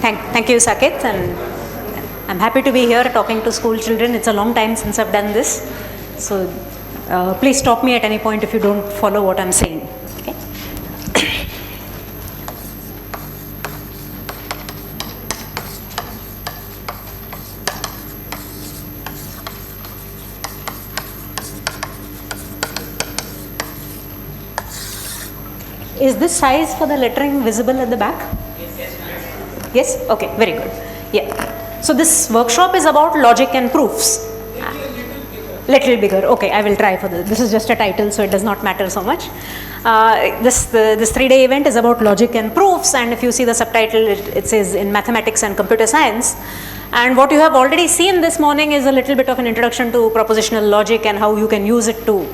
Thank you, Saket, and I'm happy to be here talking to school children. It's a long time since I've done this, so please stop me at any point if you don't follow what I'm saying. Okay? Is this size for the lettering visible at the back? Yes? Okay, very good. Yeah. So this workshop is about logic and proofs. Little bigger. Okay, I will try for this. This is just a title, so it does not matter so much. This 3-day event is about logic and proofs, and if you see the subtitle, it says in mathematics and computer science. And what you have already seen this morning is a little bit of an introduction to propositional logic and how you can use it to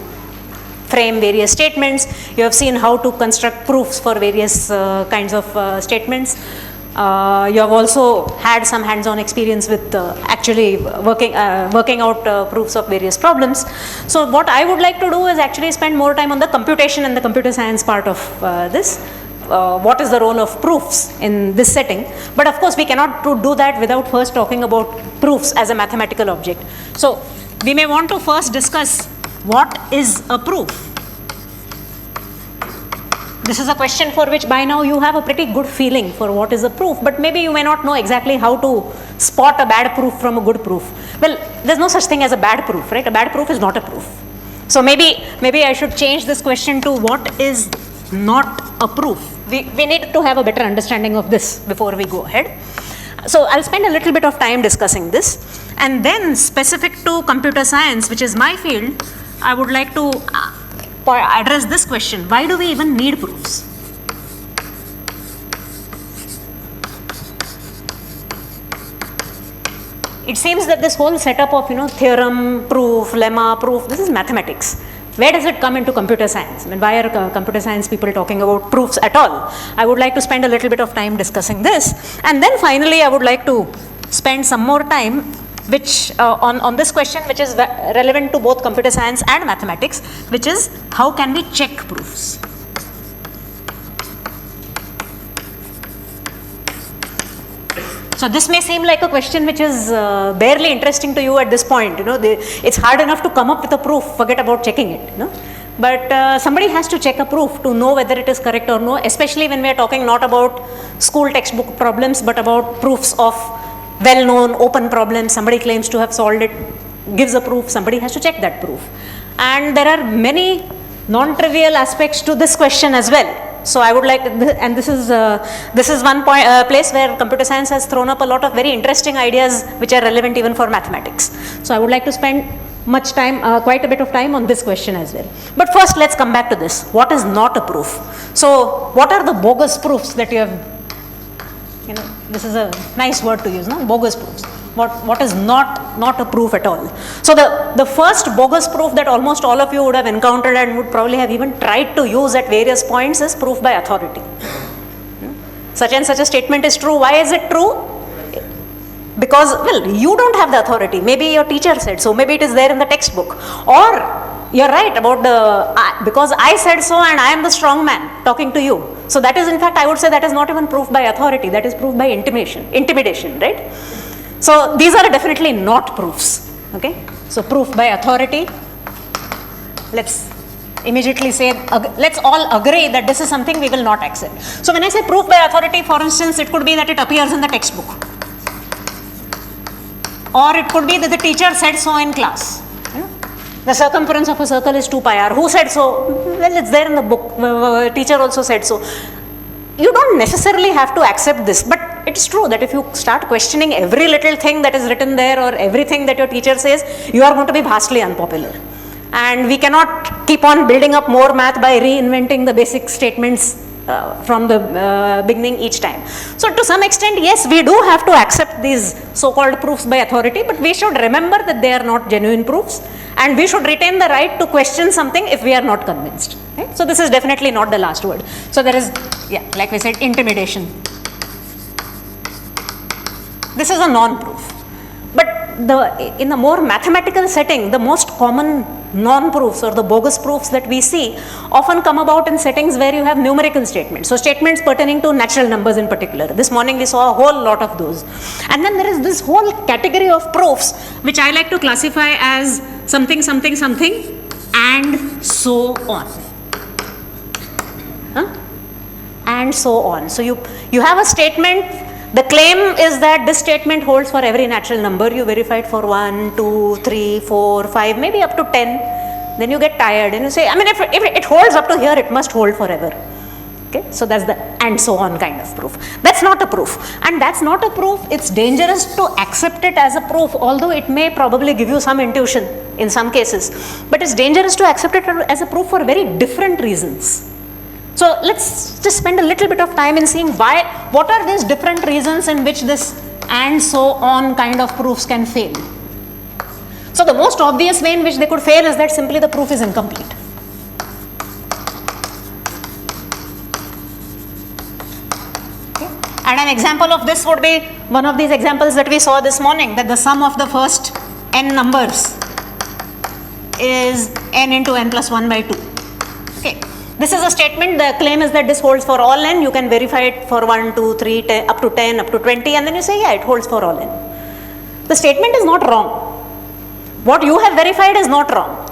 frame various statements. You have seen how to construct proofs for various kinds of statements. You have also had some hands-on experience with actually working out proofs of various problems. So what I would like to do is actually spend more time on the computation and the computer science part of this. What is the role of proofs in this setting? But of course we cannot do that without first talking about proofs as a mathematical object. So we may want to first discuss what is a proof. This is a question for which by now you have a pretty good feeling for what is a proof, but maybe you may not know exactly how to spot a bad proof from a good proof. Well, there's no such thing as a bad proof, right? A bad proof is not a proof. So maybe I should change this question to what is not a proof. We need to have a better understanding of this before we go ahead. So I'll spend a little bit of time discussing this, and then specific to computer science, which is my field, I would like to address this question: why do we even need proofs? It seems that this whole setup of theorem, proof, lemma, proof, this is mathematics. Where does it come into computer science? I mean, why are computer science people talking about proofs at all? I would like to spend a little bit of time discussing this, and then finally I would like to spend some more time which on this question, which is relevant to both computer science and mathematics, which is how can we check proofs? So this may seem like a question which is barely interesting to you at this point. It's hard enough to come up with a proof, forget about checking it. But somebody has to check a proof to know whether it is correct or no, especially when we are talking not about school textbook problems, but about proofs of well-known open problems. Somebody claims to have solved it, gives a proof, somebody has to check that proof. And there are many non-trivial aspects to this question as well. So I would like, and this is one place where computer science has thrown up a lot of very interesting ideas which are relevant even for mathematics. So I would like to spend much time, quite a bit of time on this question as well. But first let's come back to this. What is not a proof? So what are the bogus proofs that you have? This is a nice word to use, no? Bogus proofs. What is not a proof at all? So the first bogus proof that almost all of you would have encountered and would probably have even tried to use at various points is proof by authority. Such and such a statement is true. Why is it true? Because, well, you don't have the authority. Maybe your teacher said so. Maybe it is there in the textbook. Or you're right about because I said so and I am the strong man talking to you. So that is, in fact, I would say that is not even proof by authority. That is proof by intimidation, right? So these are definitely not proofs. Okay. So proof by authority. Let's immediately say, let's all agree that this is something we will not accept. So when I say proof by authority, for instance, it could be that it appears in the textbook. Or it could be that the teacher said so in class. The circumference of a circle is 2 pi r. Who said so? Well, it's there in the book. Teacher also said so. You don't necessarily have to accept this, but it's true that if you start questioning every little thing that is written there or everything that your teacher says, you are going to be vastly unpopular. And we cannot keep on building up more math by reinventing the basic statements from the beginning each time. So to some extent, yes, we do have to accept these so-called proofs by authority, but we should remember that they are not genuine proofs, and we should retain the right to question something if we are not convinced. Right? So this is definitely not the last word. So there is, like we said, intimidation. This is a non-proof. But in the more mathematical setting, the most common non-proofs or the bogus proofs that we see often come about in settings where you have numerical statements. So statements pertaining to natural numbers in particular. This morning we saw a whole lot of those. And then there is this whole category of proofs which I like to classify as something, something, something, and so on. And so on. So you have a statement. The claim is that this statement holds for every natural number. You verify it for 1, 2, 3, 4, 5, maybe up to 10. Then you get tired and you say, I mean, if it holds up to here, it must hold forever. Okay, so that's the and so on kind of proof. That's not a proof. And that's not a proof. It's dangerous to accept it as a proof, although it may probably give you some intuition in some cases. But it's dangerous to accept it as a proof for very different reasons. So let's just spend a little bit of time in seeing what are these different reasons in which this and so on kind of proofs can fail. So the most obvious way in which they could fail is that simply the proof is incomplete. Okay. And an example of this would be one of these examples that we saw this morning, that the sum of the first n numbers is n into n plus 1 by 2. Okay. This is a statement. The claim is that this holds for all n. You can verify it for 1, 2, 3, 10, up to 10, up to 20, and then you say, yeah, it holds for all n. The statement is not wrong. What you have verified is not wrong.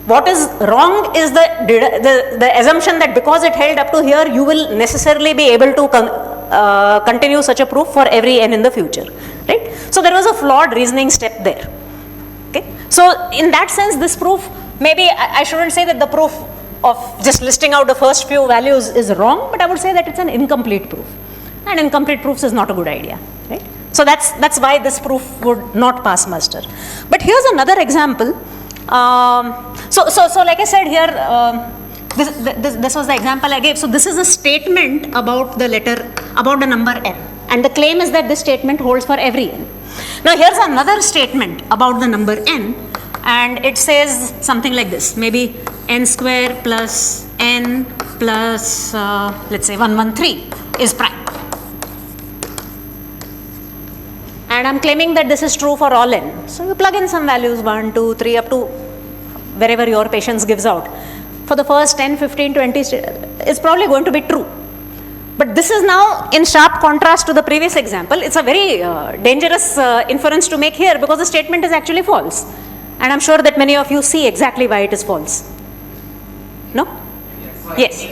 What is wrong is the assumption that because it held up to here, you will necessarily be able to continue such a proof for every n in the future, right? So there was a flawed reasoning step there. Okay. So in that sense, this proof, maybe I shouldn't say that the proof of just listing out the first few values is wrong, but I would say that it's an incomplete proof. And incomplete proofs is not a good idea, right? So that's why this proof would not pass muster. But here's another example. So like I said here, this was the example I gave. So this is a statement about the number n. And the claim is that this statement holds for every n. Now here's another statement about the number n. And it says something like this, maybe n square plus n plus, let's say 113 is prime. And I'm claiming that this is true for all n. So you plug in some values, 1, 2, 3, up to wherever your patience gives out. For the first 10, 15, 20, it's probably going to be true. But this is now in sharp contrast to the previous example. It's a very dangerous inference to make here because the statement is actually false. And I'm sure that many of you see exactly why it is false. No? Yes.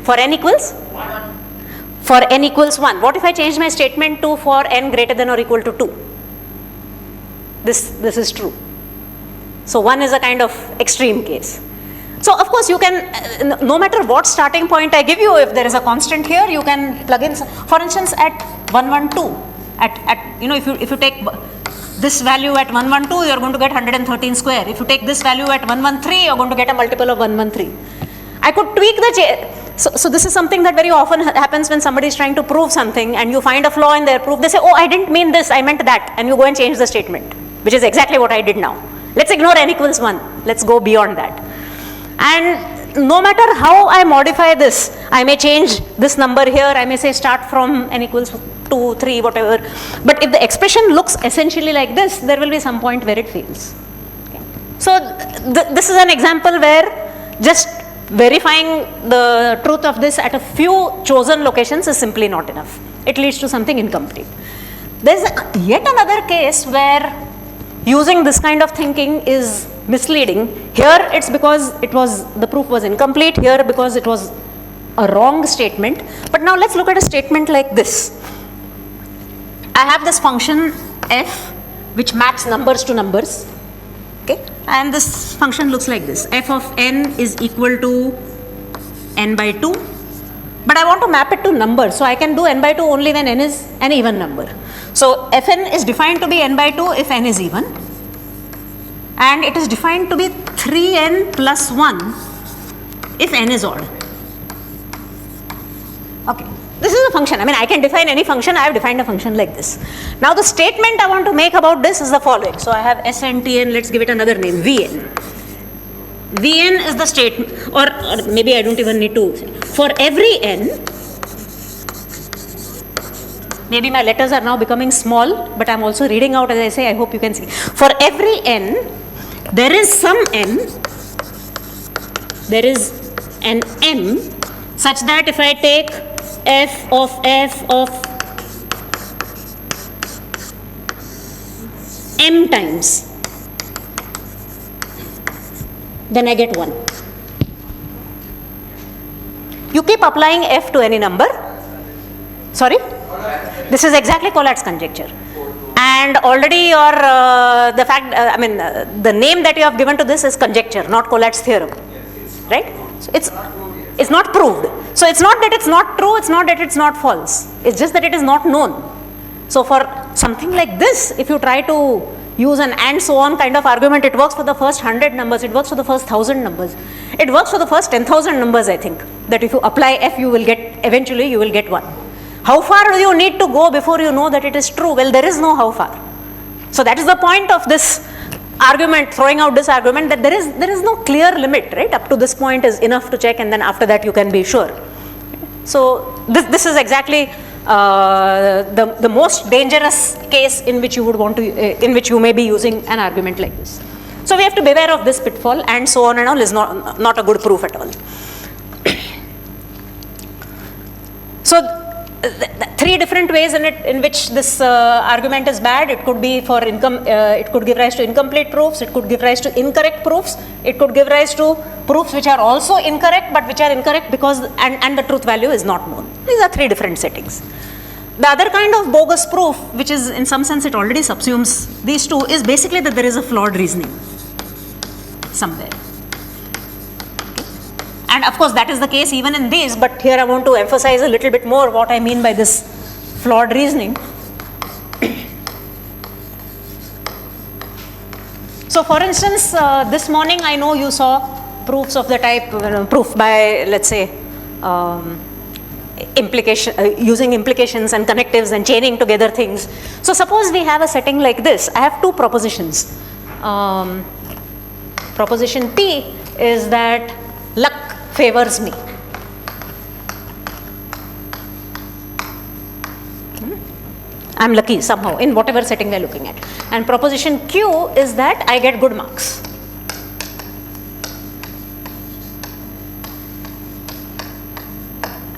For n equals? 1. For n equals 1. What if I change my statement to for n greater than or equal to 2? This is true. So 1 is a kind of extreme case. So of course you can, no matter what starting point I give you, if there is a constant here, you can plug in, for instance, at 112, if you take this value at 112, you are going to get 113 square. If you take this value at 113, you are going to get a multiple of 113. I could tweak the so this is something that very often happens when somebody is trying to prove something and you find a flaw in their proof. They say, oh, I didn't mean this, I meant that, and you go and change the statement, which is exactly what I did now. Let's ignore n equals 1. Let's go beyond that. And no matter how I modify this, I may change this number here, I may say start from n equals 2, 3, whatever. But if the expression looks essentially like this, there will be some point where it fails. Okay. So this is an example where just verifying the truth of this at a few chosen locations is simply not enough. It leads to something incomplete. There is yet another case where using this kind of thinking is misleading. Here it's because the proof was incomplete, here because it was a wrong statement. But now let's look at a statement like this. I have this function f which maps numbers to numbers, okay, and this function looks like this. F of n is equal to n by 2, but I want to map it to numbers, so I can do n by 2 only when n is an even number. So fn is defined to be n by 2 if n is even, and it is defined to be 3n plus 1 if n is odd. Okay. This is a function. I mean, I can define any function. I have defined a function like this. Now, the statement I want to make about this is the following. So, I have Sn, Tn, let's give it another name, Vn. Vn is the statement, or maybe I don't even need to. For every n, maybe my letters are now becoming small, but I'm also reading out as I say, I hope you can see. For every n, there is some m, there is an m such that if I take f of m times, then I get 1. You keep applying f to any number. Sorry? This is exactly Collat's conjecture. And already your, the name that you have given to this is conjecture, not Collat's theorem. Right? So it's not proved. So it's not that it's not true, it's not that it's not false. It's just that it is not known. So for something like this, if you try to use an and so on kind of argument, it works for the first 100 numbers, it works for the first 1000 numbers, it works for the first 10,000 numbers, I think, that if you apply f, you will get, eventually you will get 1. How far do you need to go before you know that it is true? Well, there is no how far. So that is the point of this argument, throwing out this argument, that there is no clear limit, right? Up to this point is enough to check, and then after that you can be sure. So this is exactly the most dangerous case in which you would want to, in which you may be using an argument like this. So we have to beware of this pitfall, and so on and all is not a good proof at all. So three different ways in which this argument is bad. It could be for it could give rise to incomplete proofs, it could give rise to incorrect proofs, it could give rise to proofs which are also incorrect, but which are incorrect because and the truth value is not known. These are three different settings. The other kind of bogus proof, which is in some sense it already subsumes these two, is basically that there is a flawed reasoning somewhere. And of course that is the case even in these, but here I want to emphasize a little bit more what I mean by this flawed reasoning. So for instance, this morning I know you saw proofs of the type, proof by, let's say, using implications and connectives and chaining together things. So suppose we have a setting like this. I have two propositions. Proposition P is that luck favors me. I'm lucky somehow in whatever setting we're looking at. And proposition Q is that I get good marks.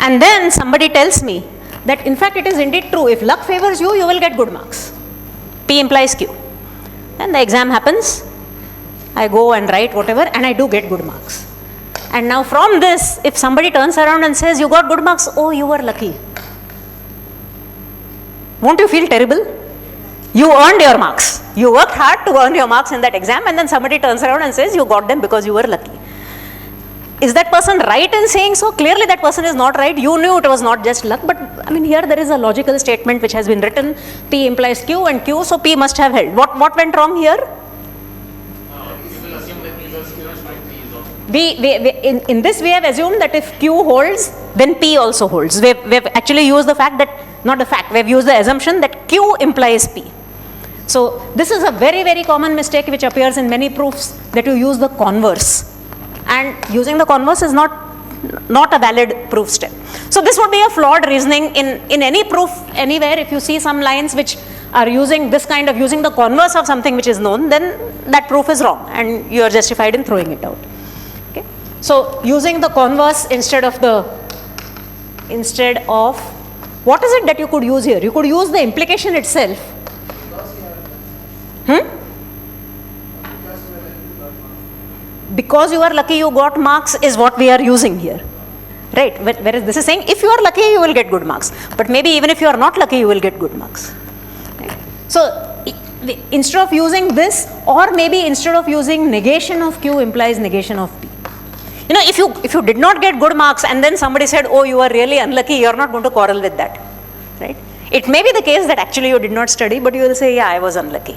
And then somebody tells me that in fact it is indeed true. If luck favors you, you will get good marks. P implies Q. Then the exam happens. I go and write whatever, and I do get good marks. And now from this, if somebody turns around and says, you got good marks, oh, you were lucky. Won't you feel terrible? You earned your marks. You worked hard to earn your marks in that exam, and then somebody turns around and says, you got them because you were lucky. Is that person right in saying so? Clearly that person is not right. You knew it was not just luck, but I mean here there is a logical statement which has been written. P implies Q and Q, so P must have held. What went wrong here? In this we have assumed that if Q holds, then P also holds. We have actually used the fact that, not the fact, we have used the assumption that Q implies P. So this is a very, very common mistake which appears in many proofs, that you use the converse. And using the converse is not a valid proof step. So this would be a flawed reasoning in any proof anywhere. If you see some lines which are using this kind of, using the converse of something which is known, then that proof is wrong and you are justified in throwing it out. Okay. So using the converse instead of what is it that you could use here? You could use the implication itself. Because you are lucky you got marks is what we are using here, right? Whereas this is saying if you are lucky you will get good marks, but maybe even if you are not lucky you will get good marks, right? So instead of using this, or maybe instead of using negation of Q implies negation of P. You know, if you did not get good marks and then somebody said, oh, you are really unlucky, you are not going to quarrel with that, right? It may be the case that actually you did not study, but you will say, yeah, I was unlucky.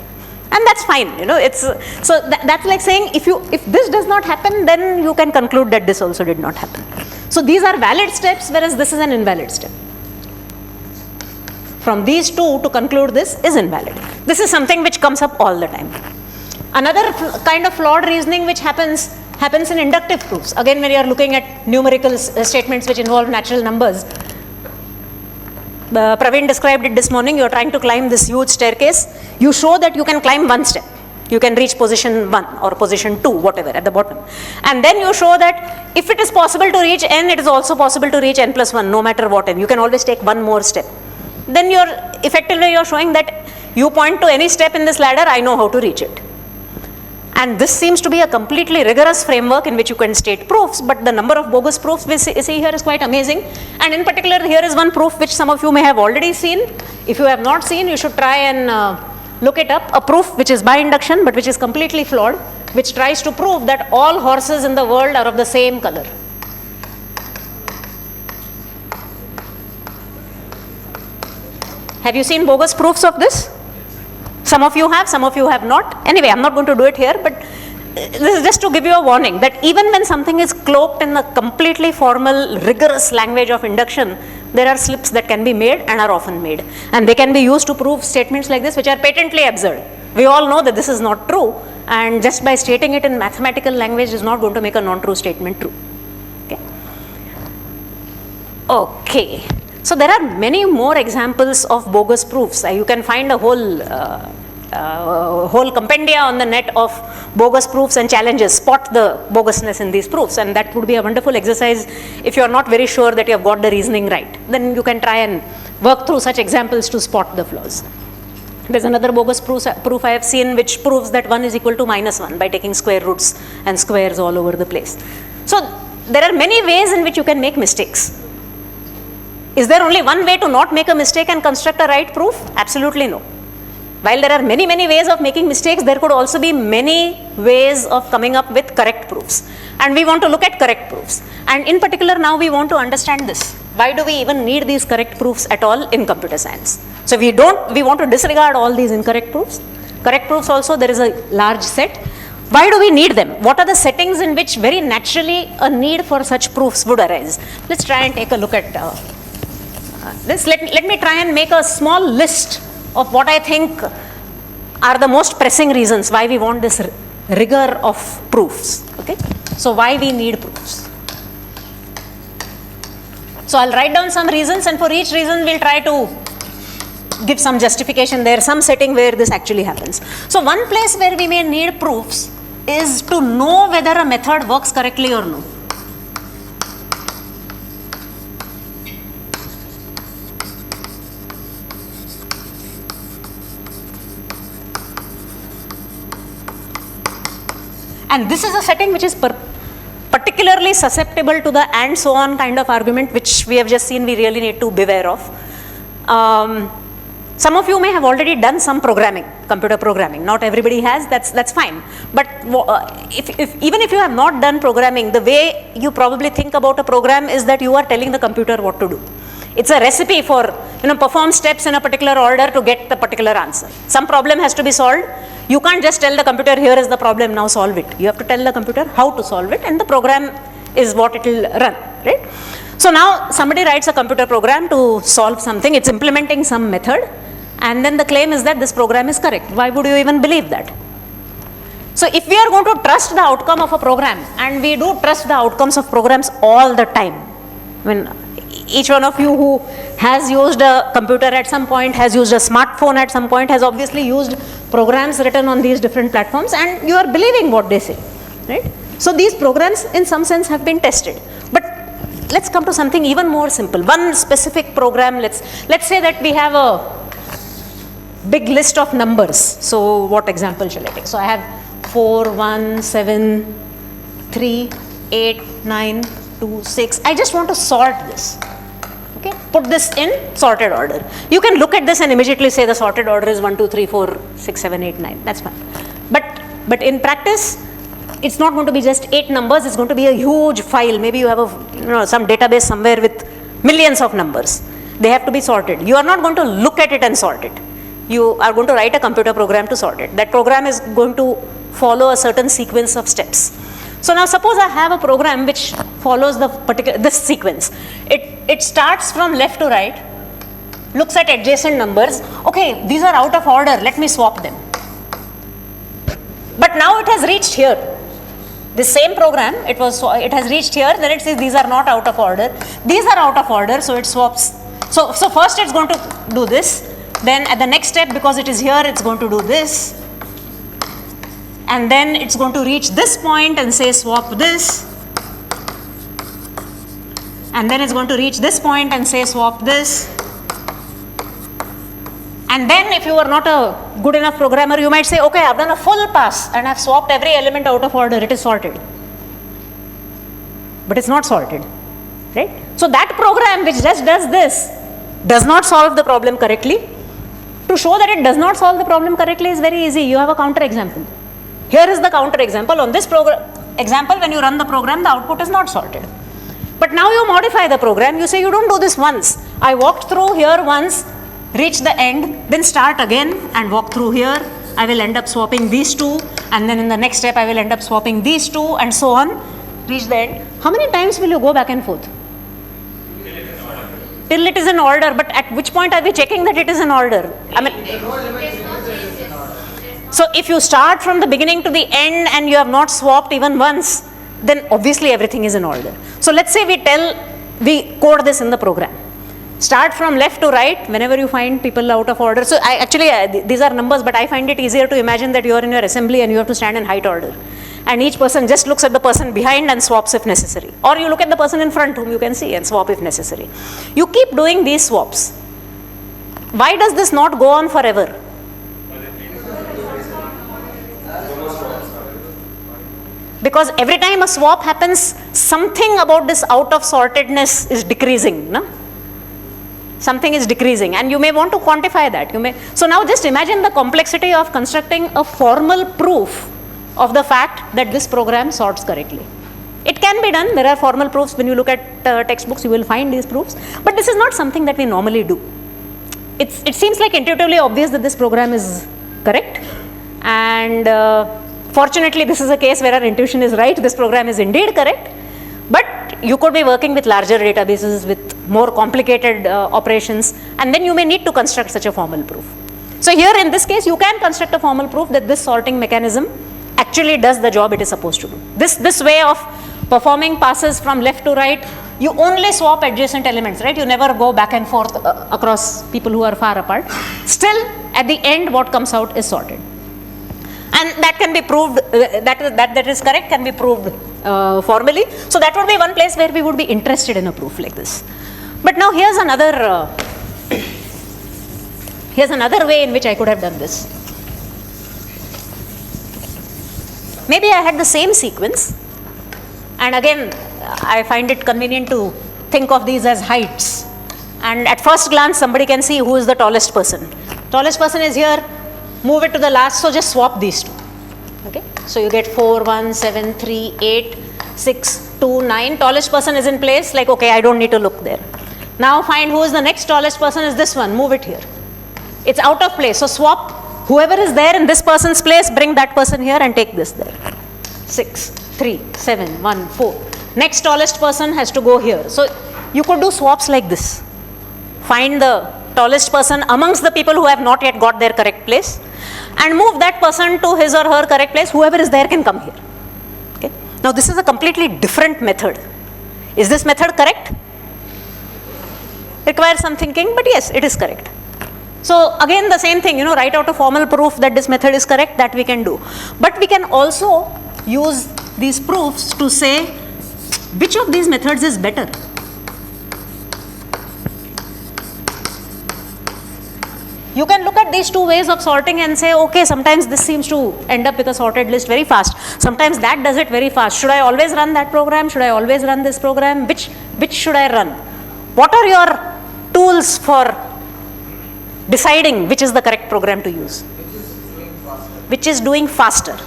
And that's fine, you know, that's like saying if this does not happen, then you can conclude that this also did not happen. So these are valid steps, whereas this is an invalid step. From these two to conclude this is invalid. This is something which comes up all the time. Another kind of flawed reasoning which happens in inductive proofs. Again, when you are looking at numerical statements which involve natural numbers. Praveen described it this morning. You are trying to climb this huge staircase. You show that you can climb one step. You can reach position 1 or position 2, whatever, at the bottom. And then you show that if it is possible to reach n, it is also possible to reach n plus 1, no matter what n. You can always take one more step. Then effectively you're showing that you point to any step in this ladder, I know how to reach it. And this seems to be a completely rigorous framework in which you can state proofs, but the number of bogus proofs we see here is quite amazing. And in particular, here is one proof which some of you may have already seen. If you have not seen, you should try and look it up. A proof which is by induction, but which is completely flawed, which tries to prove that all horses in the world are of the same color. Have you seen bogus proofs of this? Some of you have, some of you have not. Anyway, I'm not going to do it here, but this is just to give you a warning that even when something is cloaked in the completely formal, rigorous language of induction, there are slips that can be made and are often made. And they can be used to prove statements like this, which are patently absurd. We all know that this is not true, and just by stating it in mathematical language is not going to make a non-true statement true. Okay. So there are many more examples of bogus proofs. You can find a whole compendia on the net of bogus proofs and challenges. Spot the bogusness in these proofs, and that would be a wonderful exercise if you are not very sure that you have got the reasoning right. Then you can try and work through such examples to spot the flaws. There's another bogus proof I have seen which proves that 1 is equal to minus 1 by taking square roots and squares all over the place. So there are many ways in which you can make mistakes. Is there only one way to not make a mistake and construct a right proof? Absolutely no. While there are many ways of making mistakes, there could also be many ways of coming up with correct proofs. And we want to look at correct proofs. And in particular, now we want to understand this. Why do we even need these correct proofs at all in computer science? So we want to disregard all these incorrect proofs. Correct proofs also, there is a large set. Why do we need them? What are the settings in which very naturally a need for such proofs would arise? Let's try and take a look at this. Let me try and make a small list of what I think are the most pressing reasons why we want this rigor of proofs. Okay, so why we need proofs. So I'll write down some reasons, and for each reason we'll try to give some justification there, some setting where this actually happens. So one place where we may need proofs is to know whether a method works correctly or no. And this is a setting which is particularly susceptible to the and so on kind of argument, which we have just seen we really need to beware of. Some of you may have already done some programming, computer programming. Not everybody has, that's fine. But even if you have not done programming, the way you probably think about a program is that you are telling the computer what to do. It's a recipe for, perform steps in a particular order to get the particular answer. Some problem has to be solved. You can't just tell the computer, here is the problem, now solve it. You have to tell the computer how to solve it, and the program is what it will run, right? So now somebody writes a computer program to solve something. It's implementing some method, and then the claim is that this program is correct. Why would you even believe that? So if we are going to trust the outcome of a program, and we do trust the outcomes of programs all the time, each one of you who has used a computer at some point, has used a smartphone at some point, has obviously used programs written on these different platforms, and you are believing what they say, right? So these programs in some sense have been tested. But let's come to something even more simple. One specific program, let's say that we have a big list of numbers. So what example shall I take? So I have 4, 1, 7, 3, 8, 9, 2, 6. I just want to sort this. Okay, put this in sorted order. You can look at this and immediately say the sorted order is 1, 2, 3, 4, 6, 7, 8, 9. That's fine. But in practice, it's not going to be just 8 numbers. It's going to be a huge file. Maybe you have some database somewhere with millions of numbers. They have to be sorted. You are not going to look at it and sort it. You are going to write a computer program to sort it. That program is going to follow a certain sequence of steps. So now suppose I have a program which follows this sequence. It starts from left to right, looks at adjacent numbers. Okay, these are out of order, let me swap them. But now it has reached here. The same program, it has reached here, then it says these are not out of order. These are out of order, so it swaps. So first it's going to do this. Then at the next step, because it is here, it's going to do this. and then it's going to reach this point and say swap this, and then it's going to reach this point and say swap this. And then if you are not a good enough programmer, you might say, okay, I've done a full pass and I've swapped every element out of order, it is sorted. But it's not sorted, right? So that program which just does this does not solve the problem correctly. To show that it does not solve the problem correctly is very easy. You have a counter example. Here is the counter example. On this example, when you run the program, the output is not sorted. But now you modify the program. You say, you don't do this once. I walked through here once, reach the end, then start again and walk through here. I will end up swapping these two, and then in the next step I will end up swapping these two, and so on, reach the end. How many times will you go back and forth? Till it is in order, but at which point are we checking that it is in order? I mean, so if you start from the beginning to the end and you have not swapped even once, then obviously everything is in order. So let's say we code this in the program. Start from left to right whenever you find people out of order. So these are numbers, but I find it easier to imagine that you are in your assembly and you have to stand in height order. And each person just looks at the person behind and swaps if necessary. Or you look at the person in front whom you can see and swap if necessary. You keep doing these swaps. Why does this not go on forever? Because every time a swap happens, something about this out of sortedness is decreasing. No? Something is decreasing, and you may want to quantify that. So now just imagine the complexity of constructing a formal proof of the fact that this program sorts correctly. It can be done. There are formal proofs. When you look at textbooks, you will find these proofs. But this is not something that we normally do. It seems like intuitively obvious that this program is correct. And fortunately, this is a case where our intuition is right. This program is indeed correct. But you could be working with larger databases, with more complicated operations, and then you may need to construct such a formal proof. So here in this case, you can construct a formal proof that this sorting mechanism actually does the job it is supposed to do. This way of performing passes from left to right, you only swap adjacent elements, right? You never go back and forth across people who are far apart. Still, at the end, what comes out is sorted. And that can be proved, that is correct, can be proved formally. So that would be one place where we would be interested in a proof like this. But now here's another way in which I could have done this. Maybe I had the same sequence, and again I find it convenient to think of these as heights, and at first glance somebody can see who is the tallest person. Tallest person is here, move it to the last, so just swap these two. Okay, so you get 4, 1, 7, 3, 8, 6, 2, 9. Tallest person is in place, like okay, I don't need to look there. Now find who is the next tallest person, is this one, move it here. It's out of place, so swap whoever is there in this person's place, bring that person here and take this there. 6, 3, 7, 1, 4. Next tallest person has to go here. So you could do swaps like this. Find the tallest person amongst the people who have not yet got their correct place and move that person to his or her correct place. Whoever is there can come here. Okay. Now this is a completely different method. Is this method correct? Requires some thinking, but yes, it is correct. So again the same thing, write out a formal proof that this method is correct, that we can do. But we can also use these proofs to say which of these methods is better. You can look at these two ways of sorting and say, okay, sometimes this seems to end up with a sorted list very fast. Sometimes that does it very fast. Should I always run that program? Should I always run this program? Which should I run? What are your tools for deciding which is the correct program to use? Which is doing faster.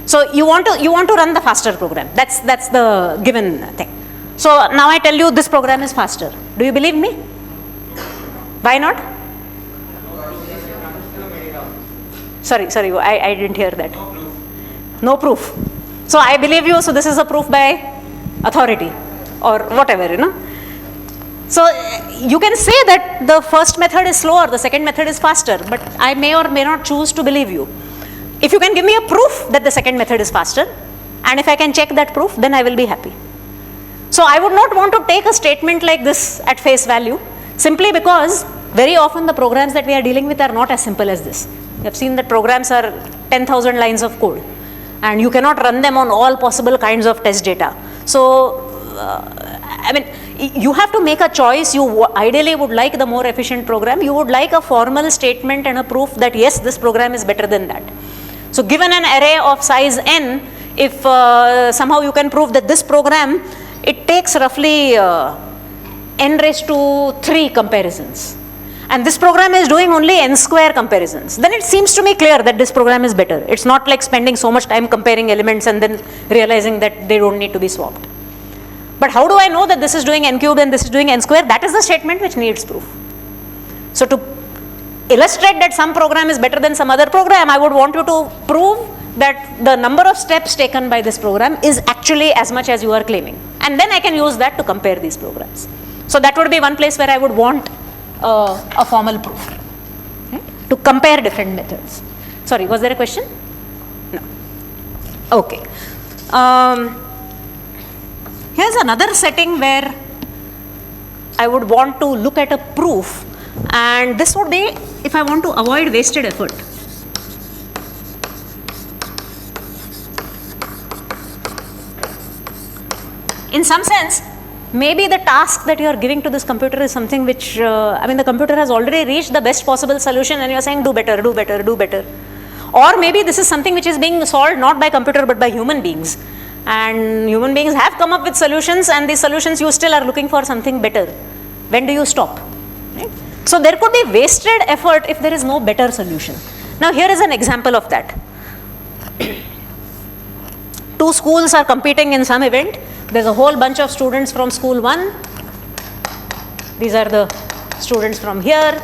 So you want to run the faster program. That's the given thing. So now I tell you this program is faster. Do you believe me? Why not? Sorry, I didn't hear that. No proof. So I believe you, so this is a proof by authority or whatever, So you can say that the first method is slower, the second method is faster, but I may or may not choose to believe you. If you can give me a proof that the second method is faster, and if I can check that proof, then I will be happy. So I would not want to take a statement like this at face value, simply because very often the programs that we are dealing with are not as simple as this. You have seen that programs are 10,000 lines of code. and you cannot run them on all possible kinds of test data. So, I mean, you have to make a choice. You ideally would like the more efficient program. You would like a formal statement and a proof that yes, this program is better than that. So given an array of size n, if somehow you can prove that this program, it takes roughly n raised to 3 comparisons, and this program is doing only n square comparisons, then it seems to me clear that this program is better. It's not like spending so much time comparing elements and then realizing that they don't need to be swapped. But how do I know that this is doing n cubed and this is doing n square? That is the statement which needs proof. So to illustrate that some program is better than some other program, I would want you to prove that the number of steps taken by this program is actually as much as you are claiming. And then I can use that to compare these programs. So that would be one place where I would want a formal proof, right? To compare different methods. Sorry, was there a question? No. Okay. Here's another setting where I would want to look at a proof, and this would be if I want to avoid wasted effort. In some sense, maybe the task that you are giving to this computer is something which, I mean, the computer has already reached the best possible solution and you are saying do better, do better, do better. Or maybe this is something which is being solved not by computer but by human beings. And human beings have come up with solutions, and these solutions you still are looking for something better. When do you stop? Right? So there could be wasted effort if there is no better solution. Now here is an example of that. 2 schools are competing in some event. There's a whole bunch of students from school 1. These are the students from here.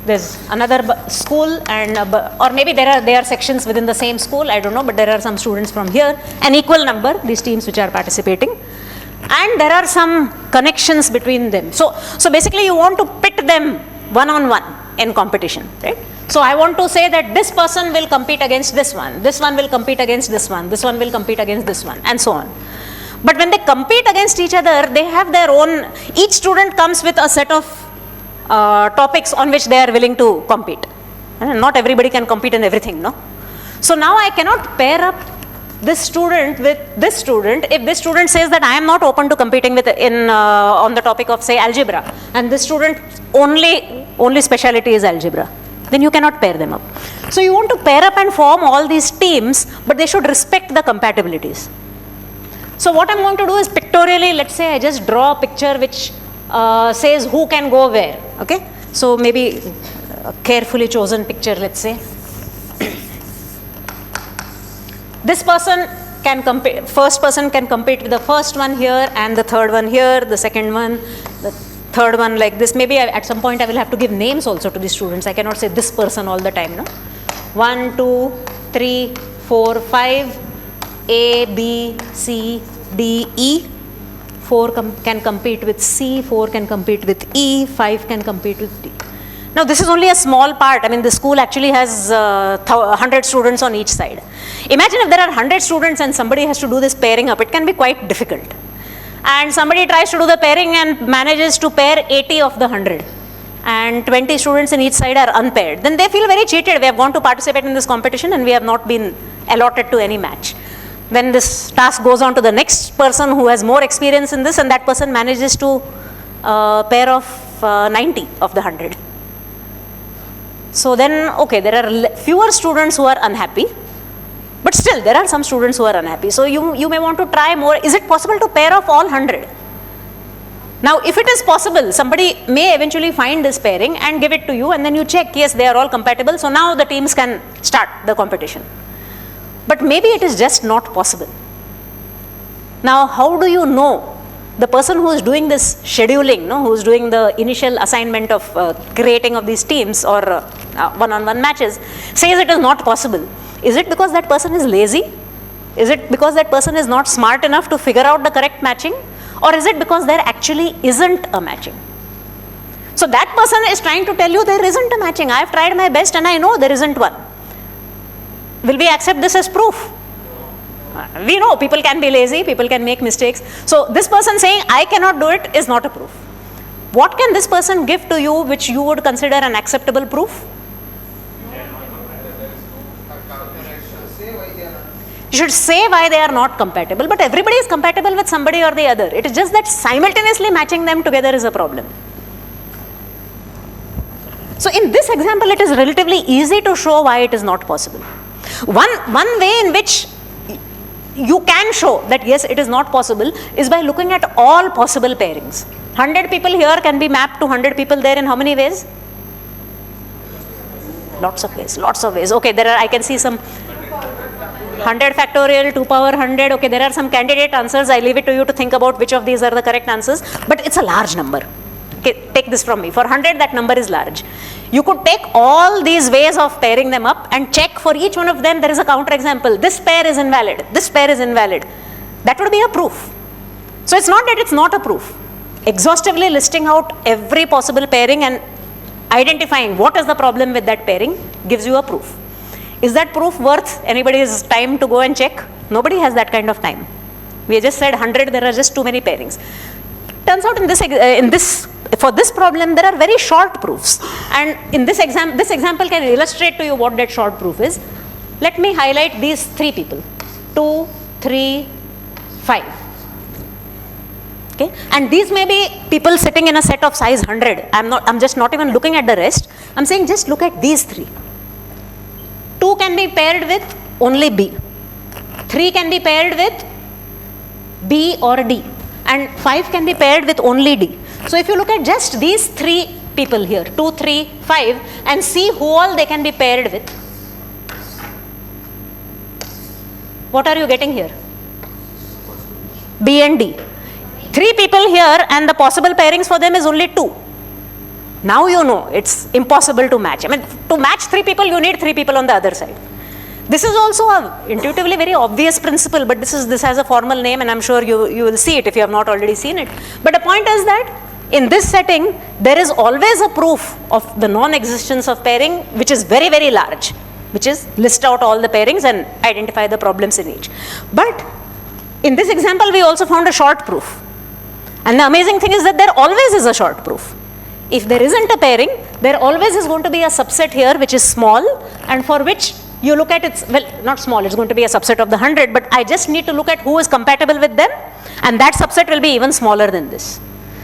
There's another school, and or maybe they are sections within the same school, I don't know, but there are some students from here, an equal number, these teams which are participating, and there are some connections between them. So basically you want to pit them one-on-one in competition, right? So I want to say that this person will compete against this one will compete against this one will compete against this one, and so on. But when they compete against each other, they have their own, each student comes with a set of topics on which they are willing to compete. And not everybody can compete in everything, no? So now I cannot pair up this student with this student if this student says that I am not open to competing with on the topic of, say, algebra, and this student only specialty is algebra. Then you cannot pair them up. So you want to pair up and form all these teams, but they should respect the compatibilities. So what I'm going to do is pictorially, let's say I just draw a picture which says who can go where, okay? So maybe a carefully chosen picture, let's say. This person can compete, first person can compete with the first one here, and the third one here, the second one, the third one like this. Maybe at some point I will have to give names also to the students. I cannot say this person all the time, no? 1, 2, 3, 4, 5, A, B, C, D, E. 4 can compete with C, 4 can compete with E, 5 can compete with D. Now this is only a small part. I mean, the school actually has 100 students on each side. Imagine if there are 100 students and somebody has to do this pairing up. It can be quite difficult. And somebody tries to do the pairing and manages to pair 80 of the 100. And 20 students in each side are unpaired. Then they feel very cheated. We have gone to participate in this competition and we have not been allotted to any match. Then this task goes on to the next person who has more experience in this, and that person manages to pair off 90 of the 100. So then, okay, there are fewer students who are unhappy, but still there are some students who are unhappy. So you may want to try more. Is it possible to pair off all 100? Now if it is possible, somebody may eventually find this pairing and give it to you, and then you check, yes, they are all compatible. So now the teams can start the competition. But maybe it is just not possible. Now how do you know? The person who is doing this scheduling, who is doing the initial assignment of creating of these teams or one-on-one matches, says it is not possible. Is it because that person is lazy? Is it because that person is not smart enough to figure out the correct matching? Or is it because there actually isn't a matching? So that person is trying to tell you there isn't a matching. I have tried my best and I know there isn't one. Will we accept this as proof? We know people can be lazy, people can make mistakes. So this person saying I cannot do it is not a proof. What can this person give to you which you would consider an acceptable proof? You should say why they are not compatible, but everybody is compatible with somebody or the other. It is just that simultaneously matching them together is a problem. So in this example, it is relatively easy to show why it is not possible. One way in which you can show that yes, it is not possible is by looking at all possible pairings. 100 people here can be mapped to 100 people there in how many ways? Lots of ways, lots of ways. Okay, I can see some 100 factorial, 2 power 100. Okay, there are some candidate answers. I leave it to you to think about which of these are the correct answers, but it's a large number. Okay, take this from me. For 100, that number is large. You could take all these ways of pairing them up and check for each one of them there is a counter example. This pair is invalid. This pair is invalid. That would be a proof. So it's not that it's not a proof. Exhaustively listing out every possible pairing and identifying what is the problem with that pairing gives you a proof. Is that proof worth anybody's time to go and check? Nobody has that kind of time. We just said 100, there are just too many pairings. Turns out for this problem, there are very short proofs. And in this example can illustrate to you what that short proof is. Let me highlight these 3 people, 2, 3, 5. Okay? And these may be people sitting in a set of size 100. I'm just not even looking at the rest. I'm saying just look at these 3. 2 can be paired with only B. 3 can be paired with B or D. And 5 can be paired with only D. So if you look at just these 3 people here, 2, 3, 5, and see who all they can be paired with, what are you getting here? B and D. 3 people here and the possible pairings for them is only 2. Now you know it's impossible to match. I mean, to match 3 people, you need 3 people on the other side. This is also a intuitively very obvious principle, but this has a formal name, and I'm sure you will see it if you have not already seen it. But the point is that in this setting, there is always a proof of the non-existence of pairing, which is very, very large, which is list out all the pairings and identify the problems in each. But in this example, we also found a short proof. And the amazing thing is that there always is a short proof. If there isn't a pairing, there always is going to be a subset here which is small, and for which you look at it's, well, not small, it's going to be a subset of the 100, but I just need to look at who is compatible with them, and that subset will be even smaller than this.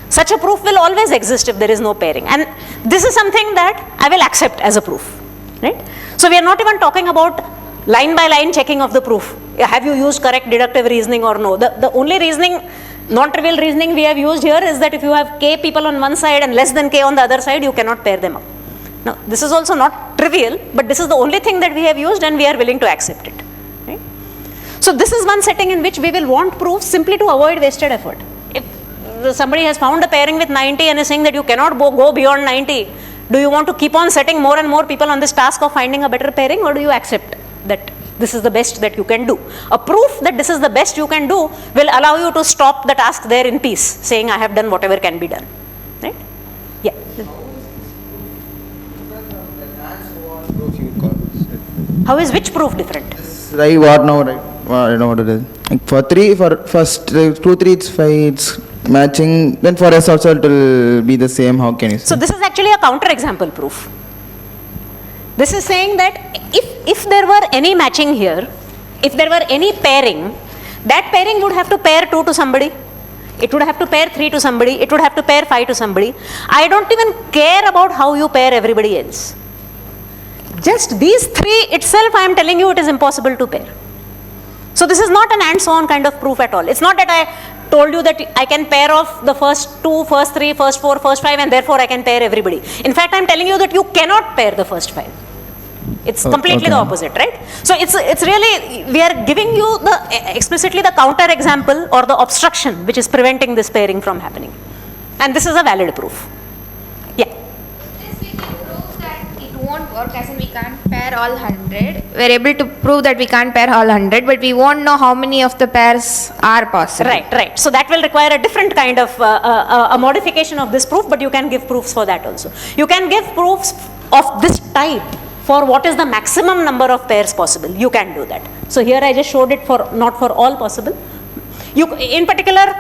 Such a proof will always exist if there is no pairing, and this is something that I will accept as a proof, right? So we are not even talking about line by line checking of the proof. Have you used correct deductive reasoning or no? The only reasoning, non-trivial reasoning we have used here is that if you have k people on one side and less than k on the other side, you cannot pair them up. Now, this is also not trivial, but this is the only thing that we have used and we are willing to accept it. Right? So this is one setting in which we will want proofs simply to avoid wasted effort. If somebody has found a pairing with 90 and is saying that you cannot go beyond 90, do you want to keep on setting more and more people on this task of finding a better pairing, or do you accept that this is the best that you can do? A proof that this is the best you can do will allow you to stop the task there in peace, saying I have done whatever can be done. Right? Yeah. How is which proof different? Right, what now, right? I don't know what it is. Like for first 2, 3, it's 5, it's matching. Then for S also it will be the same. How can you say? So this is actually a counter-example proof. This is saying that if there were any matching here, if there were any pairing, that pairing would have to pair 2 to somebody. It would have to pair 3 to somebody. It would have to pair 5 to somebody. I don't even care about how you pair everybody else. Just these 3 itself, I am telling you, it is impossible to pair. So this is not an and so on kind of proof at all. It's not that I told you that I can pair off the first 2, first 3, first 4, first 5, and therefore I can pair everybody. In fact, I am telling you that you cannot pair the first 5. It's completely the opposite, right? So it's really, we are giving you explicitly the counter example or the obstruction which is preventing this pairing from happening. And this is a valid proof. Yeah. This we can prove that it won't work, as in we can't pair all 100. We're able to prove that we can't pair all 100, but we won't know how many of the pairs are possible. Right. So that will require a different kind of a modification of this proof, but you can give proofs for that also. You can give proofs of this type for what is the maximum number of pairs possible. You can do that. So here I just showed it for not for all possible. You, in particular,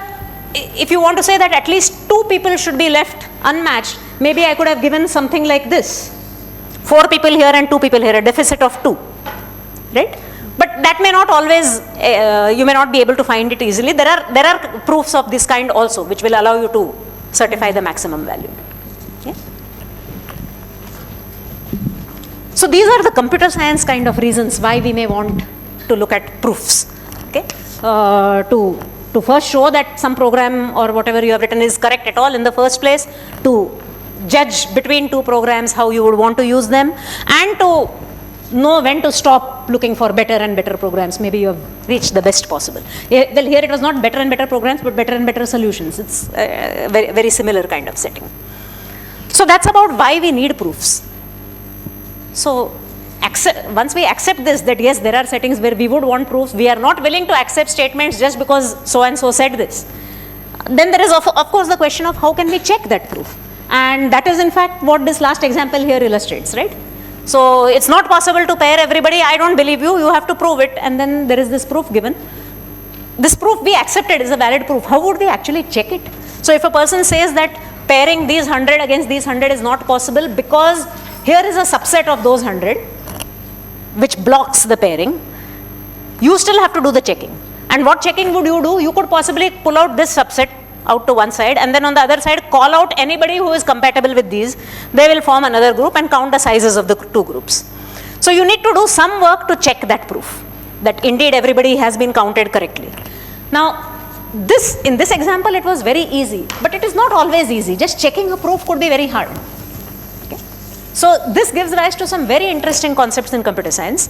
if you want to say that at least 2 people should be left unmatched, maybe I could have given something like this. 4 people here and 2 people here, a deficit of 2. Right? But that may not always, you may not be able to find it easily. There are proofs of this kind also, which will allow you to certify the maximum value. Okay? So these are the computer science kind of reasons why we may want to look at proofs. Okay? To first show that some program or whatever you have written is correct at all in the first place, to judge between two programs how you would want to use them, and to know when to stop looking for better and better programs. Maybe you have reached the best possible. Well, here it was not better and better programs, but better and better solutions. It's a very, very similar kind of setting. So that's about why we need proofs. So once we accept this, that yes, there are settings where we would want proofs, we are not willing to accept statements just because so and so said this. Then there is of course the question of how can we check that proof. And that is in fact what this last example here illustrates, right? So it's not possible to pair everybody. I don't believe you. You have to prove it. And then there is this proof given. This proof we accepted is a valid proof. How would we actually check it? So if a person says that pairing these 100 against these 100 is not possible because here is a subset of those 100 which blocks the pairing, you still have to do the checking. And what checking would you do? You could possibly pull out this subset out to one side, and then on the other side call out anybody who is compatible with these. They will form another group and count the sizes of the two groups. So you need to do some work to check that proof, that indeed everybody has been counted correctly. Now in this example it was very easy, but it is not always easy. Just checking a proof could be very hard. Okay? So this gives rise to some very interesting concepts in computer science.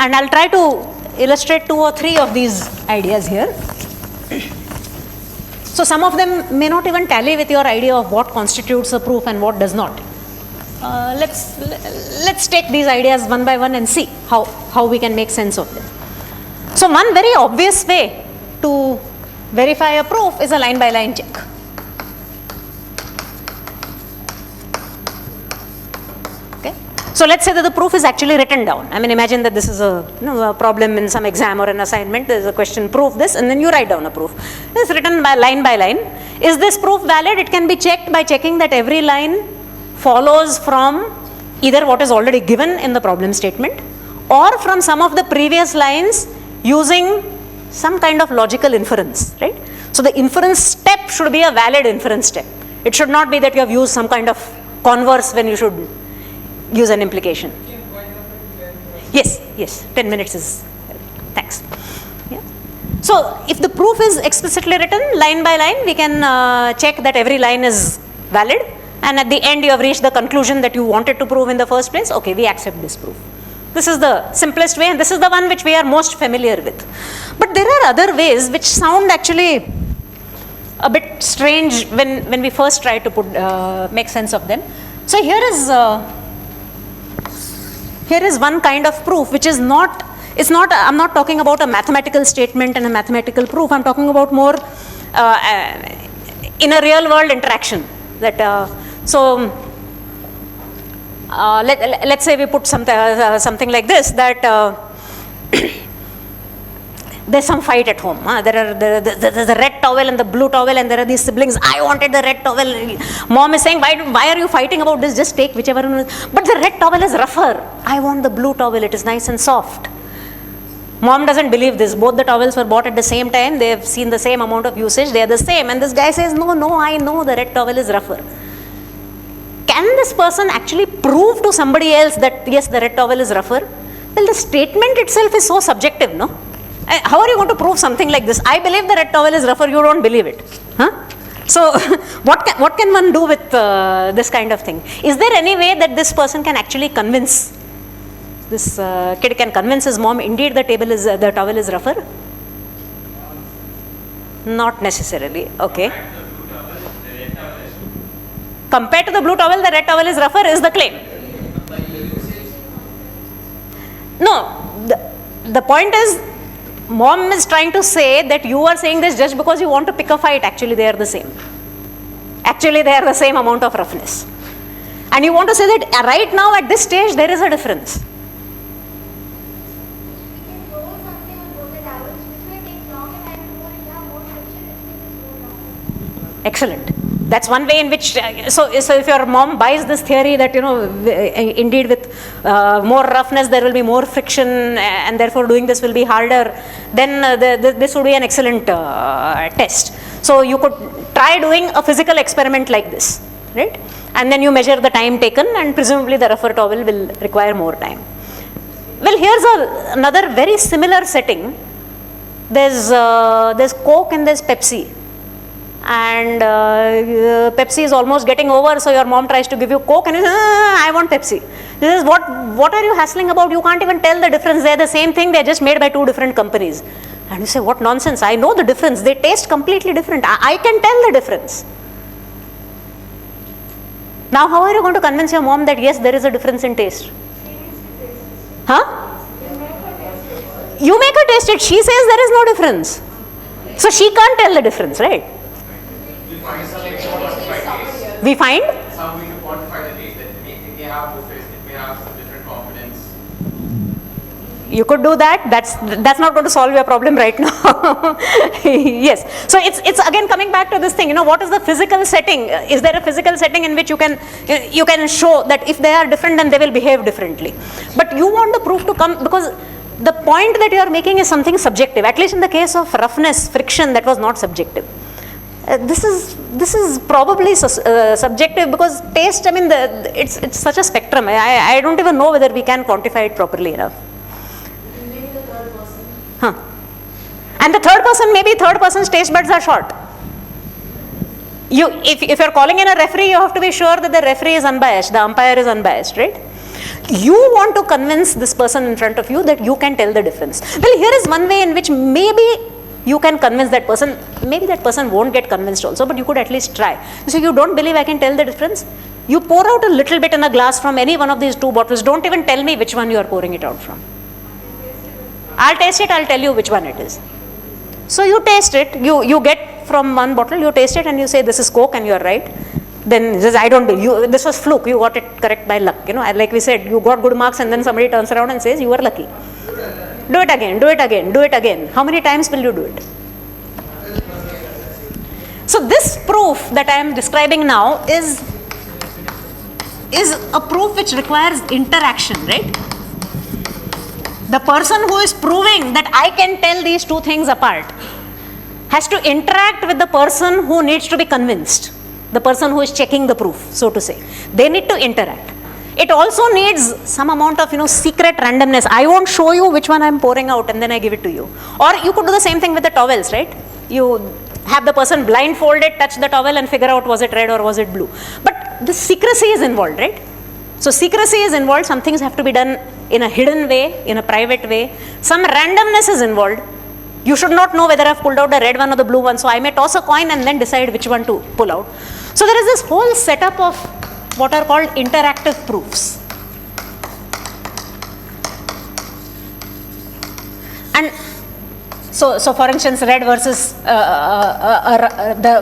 And I'll try to illustrate 2 or 3 of these ideas here. So some of them may not even tally with your idea of what constitutes a proof and what does not. Let's take these ideas one by one and see how we can make sense of them. So one very obvious way to verify a proof is a line by line check. So let's say that the proof is actually written down. I mean, imagine that this is a problem in some exam or an assignment. There is a question, prove this, and then you write down a proof. It's written by line by line. Is this proof valid? It can be checked by checking that every line follows from either what is already given in the problem statement or from some of the previous lines using some kind of logical inference, right? So the inference step should be a valid inference step. It should not be that you have used some kind of converse when you should use an implication. Yes, 10 minutes is, thanks. Yeah. So if the proof is explicitly written line by line, we can check that every line is valid, and at the end you have reached the conclusion that you wanted to prove in the first place. Okay, we accept this proof. This is the simplest way, and this is the one which we are most familiar with. But there are other ways which sound actually a bit strange when we first try to make sense of them. So here is one kind of proof which is not, I'm not talking about a mathematical statement and a mathematical proof. I'm talking about more in a real world interaction. Let's say we put something like this, that there's some fight at home. There's a red towel and the blue towel, and there are these siblings. I wanted the red towel. Mom is saying, why are you fighting about this? Just take whichever one. But the red towel is rougher. I want the blue towel. It is nice and soft. Mom doesn't believe this. Both the towels were bought at the same time. They have seen the same amount of usage. They are the same. And this guy says, no, I know the red towel is rougher. Can this person actually prove to somebody else that yes, the red towel is rougher? Well, the statement itself is so subjective, no? How are you going to prove something like this? I believe the red towel is rougher, you don't believe it. Huh? So what can one do with this kind of thing? Is there any way that this person can actually convince, this kid can convince his mom, indeed the towel is rougher? Not necessarily, okay. Compared to the blue towel, the red towel is rougher is the claim. No, the point is, mom is trying to say that you are saying this just because you want to pick a fight. Actually, they are the same. Actually, they are the same amount of roughness. And you want to say that right now at this stage, there is a difference. We can roll something on both the towels, which may take longer time to roll and have more friction if it is rolled Excellent. That's one way in which, so if your mom buys this theory that, indeed with more roughness there will be more friction and therefore doing this will be harder, then this would be an excellent test. So you could try doing a physical experiment like this, right? And then you measure the time taken and presumably the rougher towel will require more time. Well, here's another very similar setting. There's Coke and there's Pepsi. And Pepsi is almost getting over, so your mom tries to give you Coke and you say, I want Pepsi. This is what are you hassling about? You can't even tell the difference. They're the same thing, they're just made by two different companies. And you say, what nonsense, I know the difference, they taste completely different, I can tell the difference. Now how are you going to convince your mom that yes, there is a difference in taste? Huh? You make her taste it, she says there is no difference. So she can't tell the difference, right? We find some way to quantify the taste that it may have buffets, it may have some different components. You could do that. That's not going to solve your problem right now. Yes. So it's again coming back to this thing. What is the physical setting? Is there a physical setting in which you can show that if they are different, then they will behave differently? But you want the proof to come because the point that you are making is something subjective. At least in the case of roughness, friction, that was not subjective. This is probably subjective because taste, I mean, it's such a spectrum. I don't even know whether we can quantify it properly enough. Maybe the third person. Huh. And the third person, maybe third person's taste buds are short. If you're calling in a referee, you have to be sure that the referee is unbiased, the umpire is unbiased, right? You want to convince this person in front of you that you can tell the difference. Well, here is one way in which maybe you can convince that person. Maybe that person won't get convinced also, but you could at least try. So you don't believe I can tell the difference? You pour out a little bit in a glass from any one of these two bottles. Don't even tell me which one you are pouring it out from. I'll taste it, I'll tell you which one it is. So you taste it, you get from one bottle, you taste it and you say this is Coke and you are right. Then says, I don't believe you, this was fluke, you got it correct by luck. Like we said, you got good marks and then somebody turns around and says you were lucky. Do it again, do it again, do it again. How many times will you do it? So this proof that I am describing now is a proof which requires interaction, right? The person who is proving that I can tell these two things apart has to interact with the person who needs to be convinced, the person who is checking the proof, so to say. They need to interact. It also needs some amount of secret randomness. I won't show you which one I'm pouring out and then I give it to you. Or you could do the same thing with the towels, right? You have the person blindfolded, touch the towel and figure out was it red or was it blue. But the secrecy is involved, right? So secrecy is involved, some things have to be done in a hidden way, in a private way. Some randomness is involved. You should not know whether I've pulled out the red one or the blue one, so I may toss a coin and then decide which one to pull out. So there is this whole setup of what are called interactive proofs. And so for instance, red versus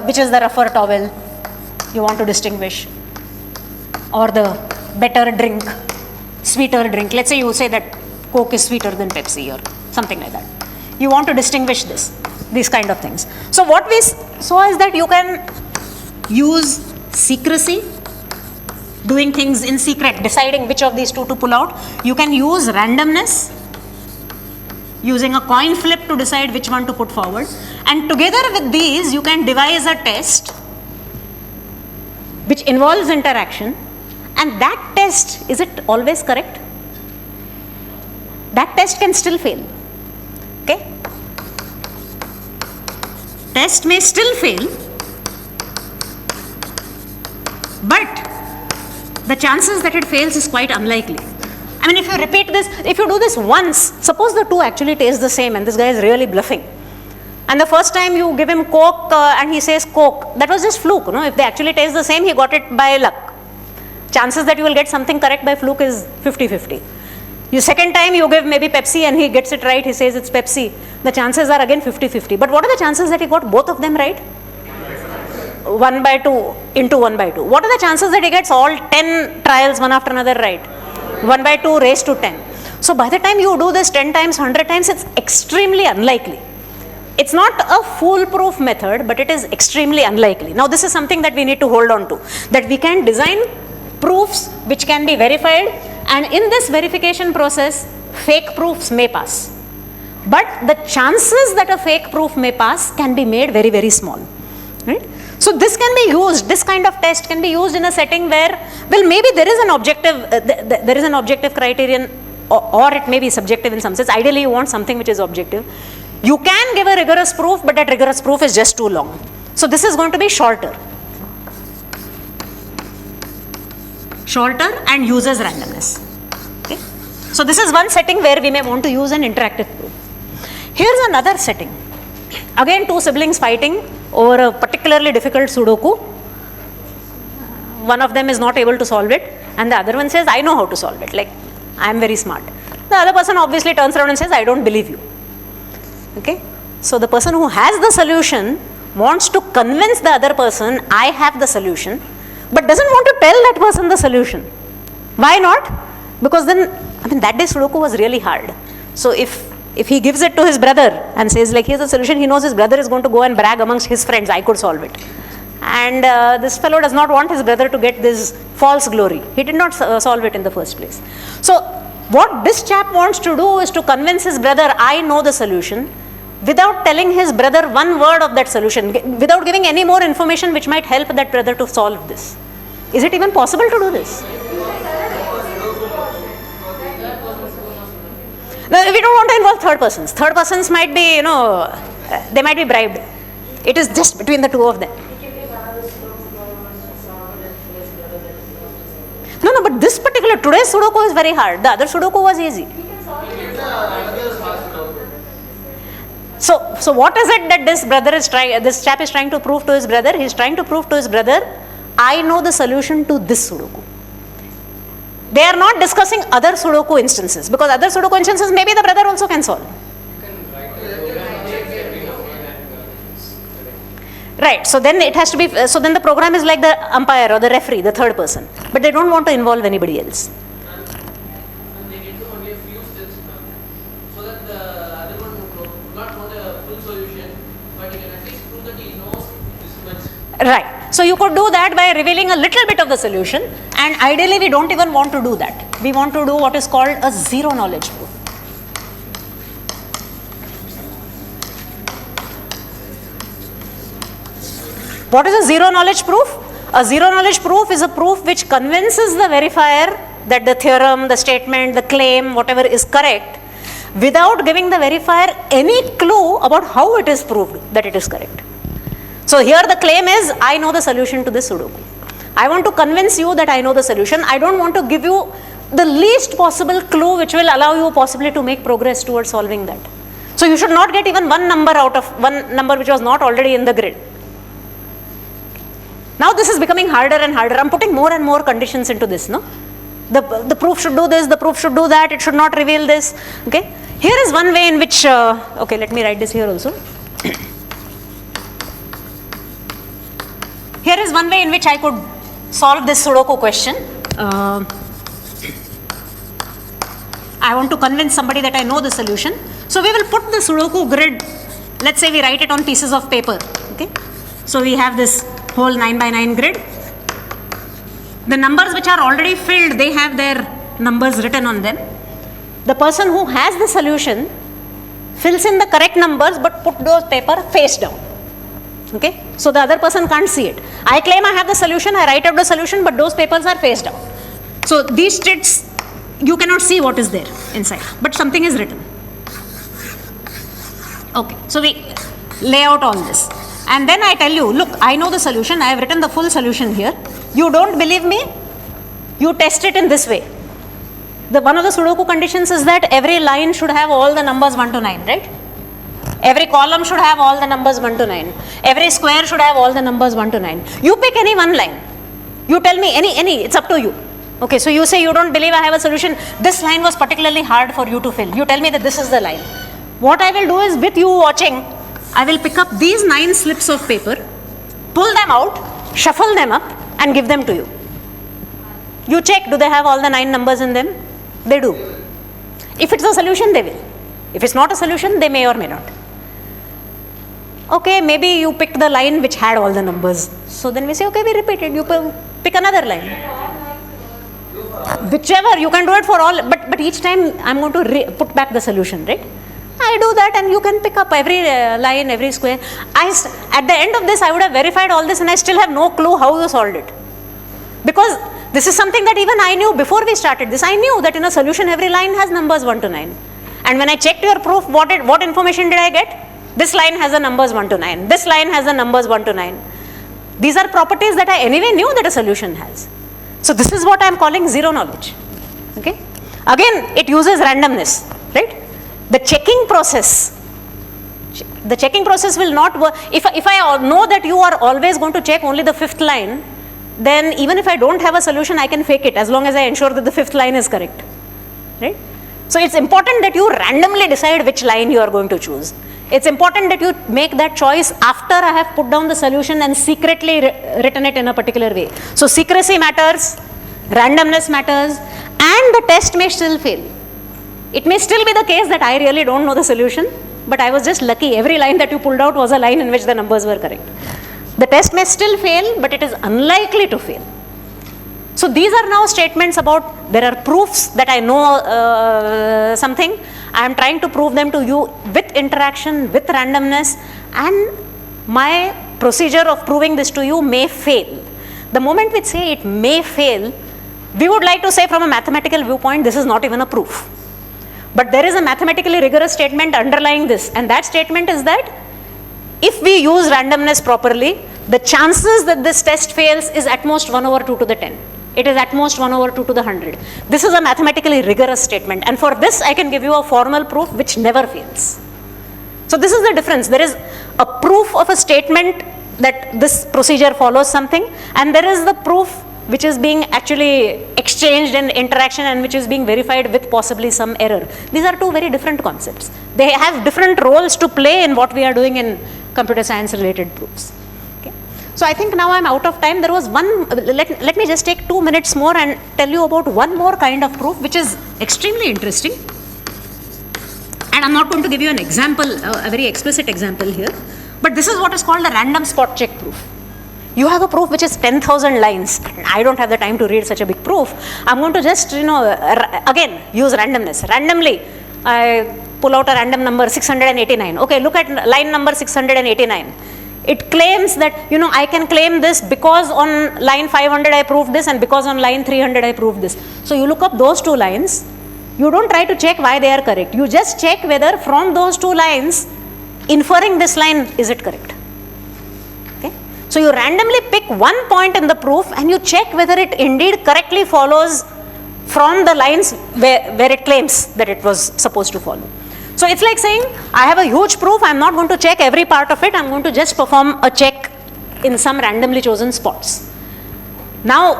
which is the rougher towel, you want to distinguish, or the better drink, sweeter drink. Let's say you say that Coke is sweeter than Pepsi or something like that. You want to distinguish these kind of things. So what we saw is that you can use secrecy, doing things in secret, deciding which of these two to pull out. You can use randomness, using a coin flip to decide which one to put forward. And together with these, you can devise a test which involves interaction. And that test, is it always correct? That test can still fail. Okay? Test may still fail, but the chances that it fails is quite unlikely. I mean, if you repeat this, if you do this once, suppose the two actually taste the same and this guy is really bluffing. And the first time you give him Coke and he says Coke, that was just fluke. If they actually taste the same, he got it by luck. Chances that you will get something correct by fluke is 50-50. You second time you give maybe Pepsi and he gets it right, he says it's Pepsi. The chances are again 50-50. But what are the chances that he got both of them right? 1/2 into 1/2. What are the chances that he gets all 10 trials one after another right? 1/2 raised to 10. So by the time you do this 10 times, 100 times, it's extremely unlikely. It's not a foolproof method, but it is extremely unlikely. Now this is something that we need to hold on to, that we can design proofs which can be verified, and in this verification process, fake proofs may pass. But the chances that a fake proof may pass can be made very, very small, right? So this can be used, this kind of test can be used in a setting where, well, maybe there is an objective criterion, or it may be subjective in some sense. Ideally, you want something which is objective. You can give a rigorous proof, but that rigorous proof is just too long. So this is going to be shorter and uses randomness. Okay? So this is one setting where we may want to use an interactive proof. Here's another setting. Again, two siblings fighting over a particularly difficult Sudoku. One of them is not able to solve it, and the other one says, I know how to solve it, like, I am very smart. The other person obviously turns around and says, I don't believe you. Okay? So the person who has the solution wants to convince the other person, I have the solution, but doesn't want to tell that person the solution. Why not? Because then, that day Sudoku was really hard. So if he gives it to his brother and says, like, here's the solution, he knows his brother is going to go and brag amongst his friends, I could solve it. And this fellow does not want his brother to get this false glory. He did not solve it in the first place. So what this chap wants to do is to convince his brother, I know the solution, without telling his brother one word of that solution, without giving any more information which might help that brother to solve this. Is it even possible to do this? No, we don't want to involve third persons. Third persons might be, they might be bribed. It is just between the two of them. No, but this particular, today's Sudoku is very hard. The other Sudoku was easy. So what is it that this chap is trying to prove to his brother? He is trying to prove to his brother, I know the solution to this Sudoku. They are not discussing other Sudoku instances, because other Sudoku instances maybe the brother also can solve. Right, so then it has to be, so then the program is like the umpire or the referee, the third person, but they don't want to involve anybody else. And they can do only a few steps so that the other one would not know the full solution, but he can at least prove that he knows this much. Right, so you could do that by revealing a little bit of the solution, and ideally we don't even want to do that. We want to do what is called a zero knowledge proof. What is a zero knowledge proof? A zero knowledge proof is a proof which convinces the verifier that the theorem, the statement, the claim, whatever is correct, without giving the verifier any clue about how it is proved that it is correct. So here the claim is, I know the solution to this Sudoku. I want to convince you that I know the solution. I don't want to give you the least possible clue which will allow you possibly to make progress towards solving that. So you should not get even one number out of one number which was not already in the grid. Now this is becoming harder and harder. I'm putting more and more conditions into this, no? The proof should do this, the proof should do that, it should not reveal this, okay? Here is one way in which, okay, let me write this here also. Here is one way in which I could solve this Sudoku question. I want to convince somebody that I know the solution. So we will put the Sudoku grid, let's say we write it on pieces of paper, okay? So we have this whole 9 by 9 grid. The numbers which are already filled, they have their numbers written on them. The person who has the solution fills in the correct numbers but put those paper face down. Okay? So the other person can't see it. I claim I have the solution, I write out the solution, but those papers are face down. So these streets, you cannot see what is there inside, but something is written. Okay, so we lay out all this. And then I tell you, look, I know the solution, I have written the full solution here. You don't believe me? You test it in this way. One of the Sudoku conditions is that every line should have all the numbers 1 to 9, right? Every column should have all the numbers 1 to 9. Every square should have all the numbers 1 to 9. You pick any one line. You tell me any, it's up to you. Okay, so you say you don't believe I have a solution. This line was particularly hard for you to fill. You tell me that this is the line. What I will do is, with you watching, I will pick up these 9 slips of paper, pull them out, shuffle them up and give them to you. You check, do they have all the 9 numbers in them? They do. If it's a solution, they will. If it's not a solution, they may or may not. Okay, maybe you picked the line which had all the numbers. So then we say, okay, we repeat it. You pick another line. Whichever, you can do it for all, but each time I'm going to put back the solution, right? I do that and you can pick up every line, every square. At the end of this, I would have verified all this and I still have no clue how you solved it. Because this is something that even I knew before we started this. I knew that in a solution, every line has numbers 1 to 9. And when I checked your proof, what information did I get? This line has the numbers 1 to 9. This line has the numbers 1 to 9. These are properties that I anyway knew that a solution has. So this is what I am calling zero knowledge. Okay. Again, it uses randomness, right? The checking process will not work. If I know that you are always going to check only the 5th line, then even if I don't have a solution, I can fake it as long as I ensure that the 5th line is correct, right? So it's important that you randomly decide which line you are going to choose. It's important that you make that choice after I have put down the solution and secretly written it in a particular way. So secrecy matters, randomness matters, and the test may still fail. It may still be the case that I really don't know the solution, but I was just lucky. Every line that you pulled out was a line in which the numbers were correct. The test may still fail, but it is unlikely to fail. So these are now statements about there are proofs that I know something. I am trying to prove them to you with interaction, with randomness, and my procedure of proving this to you may fail. The moment we say it may fail, we would like to say from a mathematical viewpoint, this is not even a proof. But there is a mathematically rigorous statement underlying this, and that statement is that if we use randomness properly, the chances that this test fails is at most 1 over 2 to the 10. It is at most 1 over 2 to the 100. This is a mathematically rigorous statement, and for this I can give you a formal proof which never fails. So this is the difference. There is a proof of a statement that this procedure follows something, and there is the proof which is being actually exchanged in interaction and which is being verified with possibly some error. These are two very different concepts. They have different roles to play in what we are doing in computer science related proofs. Okay. So I think now I'm out of time. There was one, let me just take 2 minutes more and tell you about one more kind of proof which is extremely interesting. And I'm not going to give you an example, a very explicit example here, but this is what is called a random spot check proof. You have a proof which is 10,000 lines. I don't have the time to read such a big proof. I'm going to just, again, use randomness. Randomly, I pull out a random number 689. Okay, look at line number 689. It claims that, I can claim this because on line 500 I proved this and because on line 300 I proved this. So you look up those two lines. You don't try to check why they are correct. You just check whether from those two lines, inferring this line, is it correct? So you randomly pick one point in the proof and you check whether it indeed correctly follows from the lines where it claims that it was supposed to follow. So it's like saying, I have a huge proof, I'm not going to check every part of it, I'm going to just perform a check in some randomly chosen spots. Now,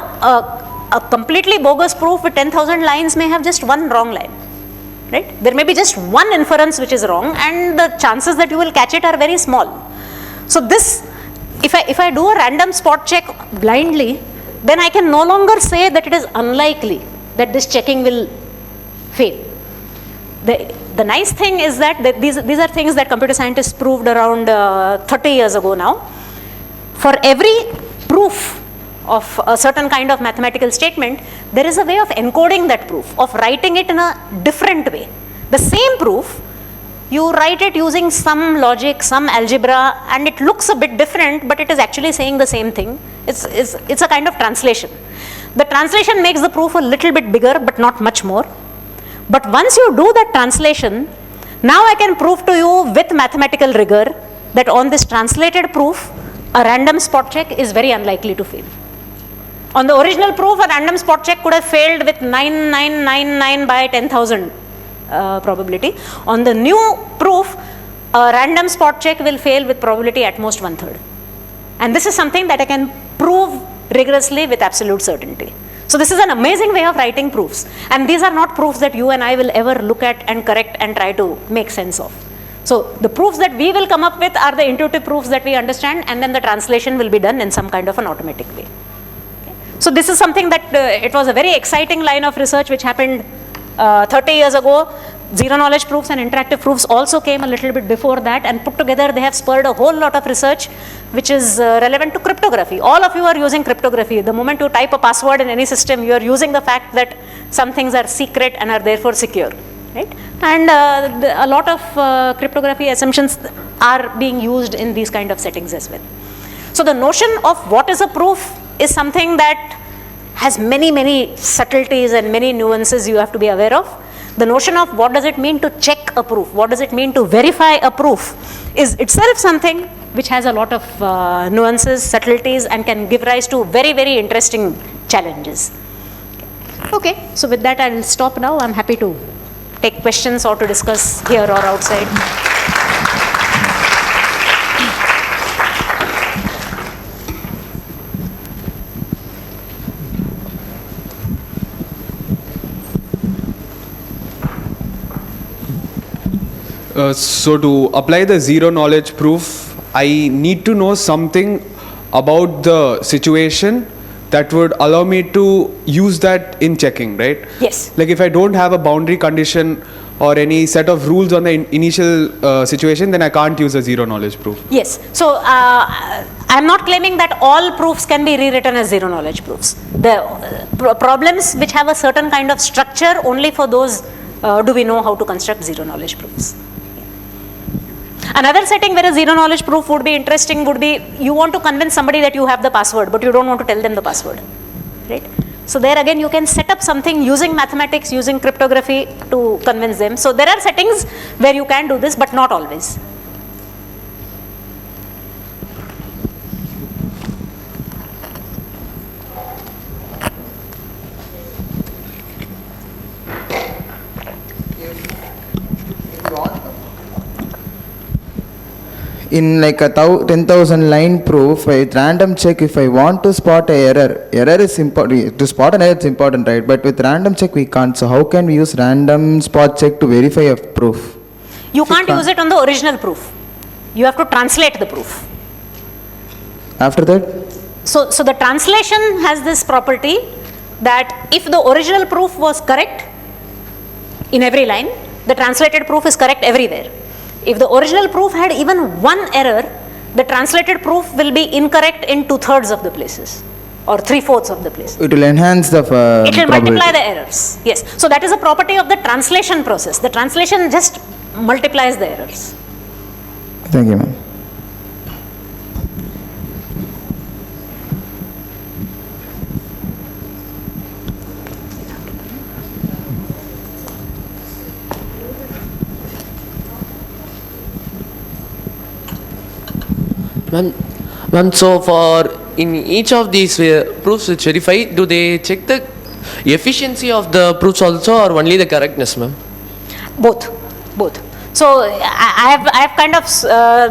a completely bogus proof with 10,000 lines may have just one wrong line, right? There may be just one inference which is wrong, and the chances that you will catch it are very small. So this, if I do a random spot check blindly, then I can no longer say that it is unlikely that this checking will fail. The nice thing is that these are things that computer scientists proved around 30 years ago now. For every proof of a certain kind of mathematical statement, there is a way of encoding that proof, of writing it in a different way. The same proof, you write it using some logic, some algebra, and it looks a bit different, but it is actually saying the same thing. It's a kind of translation. The translation makes the proof a little bit bigger, but not much more. But once you do that translation, now I can prove to you with mathematical rigor that on this translated proof, a random spot check is very unlikely to fail. On the original proof, a random spot check could have failed with 9999 by 10,000. Probability. On the new proof, a random spot check will fail with probability at most 1/3. And this is something that I can prove rigorously with absolute certainty. So this is an amazing way of writing proofs. And these are not proofs that you and I will ever look at and correct and try to make sense of. So the proofs that we will come up with are the intuitive proofs that we understand, and then the translation will be done in some kind of an automatic way. Okay. So this is something that it was a very exciting line of research which happened 30 years ago. zero knowledge proofs and interactive proofs also came a little bit before that, and put together they have spurred a whole lot of research which is relevant to cryptography. All of you are using cryptography. The moment you type a password in any system, you are using the fact that some things are secret and are therefore secure, right? And a lot of cryptography assumptions are being used in these kind of settings as well. So the notion of what is a proof is something that has many, many subtleties and many nuances you have to be aware of. The notion of what does it mean to check a proof, what does it mean to verify a proof, is itself something which has a lot of nuances, subtleties, and can give rise to very, very interesting challenges. Okay, so with that I will stop now. I'm happy to take questions or to discuss here or outside. So to apply the zero knowledge proof, I need to know something about the situation that would allow me to use that in checking, right? Yes. Like if I don't have a boundary condition or any set of rules on the initial situation, then I can't use a zero knowledge proof. Yes. So I'm not claiming that all proofs can be rewritten as zero knowledge proofs. The problems which have a certain kind of structure, only for those do we know how to construct zero knowledge proofs. Another setting where a zero knowledge proof would be interesting would be you want to convince somebody that you have the password, but you don't want to tell them the password, right? So there again you can set up something using mathematics, using cryptography to convince them. So there are settings where you can do this, but not always. In like a 10,000 line proof, with random check, if I want to spot a error is important. To spot an error, it's important, right? But with random check, we can't. So how can we use random spot check to verify a proof? You can't use it on the original proof. You have to translate the proof. After that? So the translation has this property that if the original proof was correct in every line, the translated proof is correct everywhere. If the original proof had even one error, the translated proof will be incorrect in 2/3 of the places or 3/4 of the places. It will enhance the It will probability. multiply the errors. Yes. So that is a property of the translation process. The translation just multiplies the errors. Thank you, ma'am. Ma'am, so for in each of these proofs which verify, do they check the efficiency of the proofs also or only the correctness, ma'am? Both. So I have kind of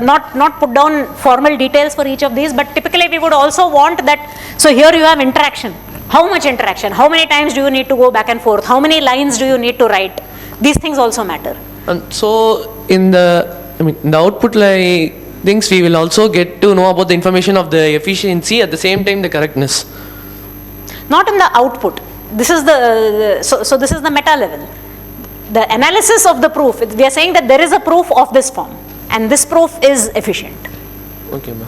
not put down formal details for each of these, but typically we would also want that. So here you have interaction. How much interaction? How many times do you need to go back and forth? How many lines do you need to write? These things also matter. And so in the output like things, we will also get to know about the information of the efficiency, at the same time the correctness. Not in the output. This is so this is the meta level. The analysis of the proof, we are saying that there is a proof of this form and this proof is efficient. Okay, ma'am.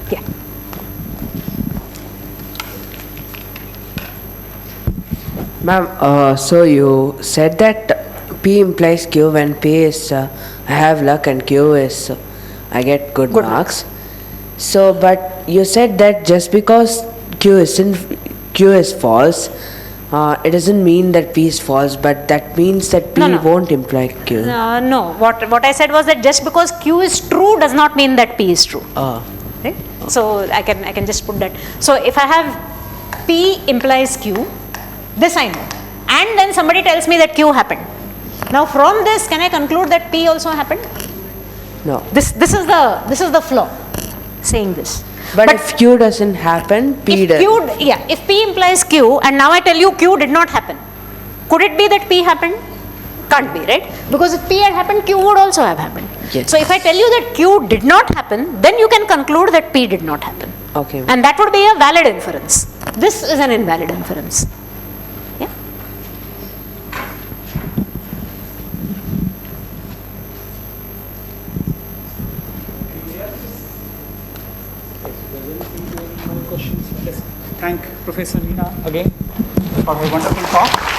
Yeah. Ma'am, so you said that P implies Q when P is I have luck and Q is I get good marks. So, but you said that just because Q is false, it doesn't mean that P is false, but that means that P No. won't imply Q. No, what I said was that just because Q is true does not mean that P is true. Right? So I can just put that. So if I have P implies Q, this I know, and then somebody tells me that Q happened. Now from this, can I conclude that P also happened? No. This is the flaw, saying this. But if Q doesn't happen, P does. If P implies Q, and now I tell you Q did not happen, could it be that P happened? Can't be, right? Because if P had happened, Q would also have happened. Yes. So if I tell you that Q did not happen, then you can conclude that P did not happen. Okay. And that would be a valid inference. This is an invalid inference. Yeah. Thank Professor Meena again for her wonderful talk.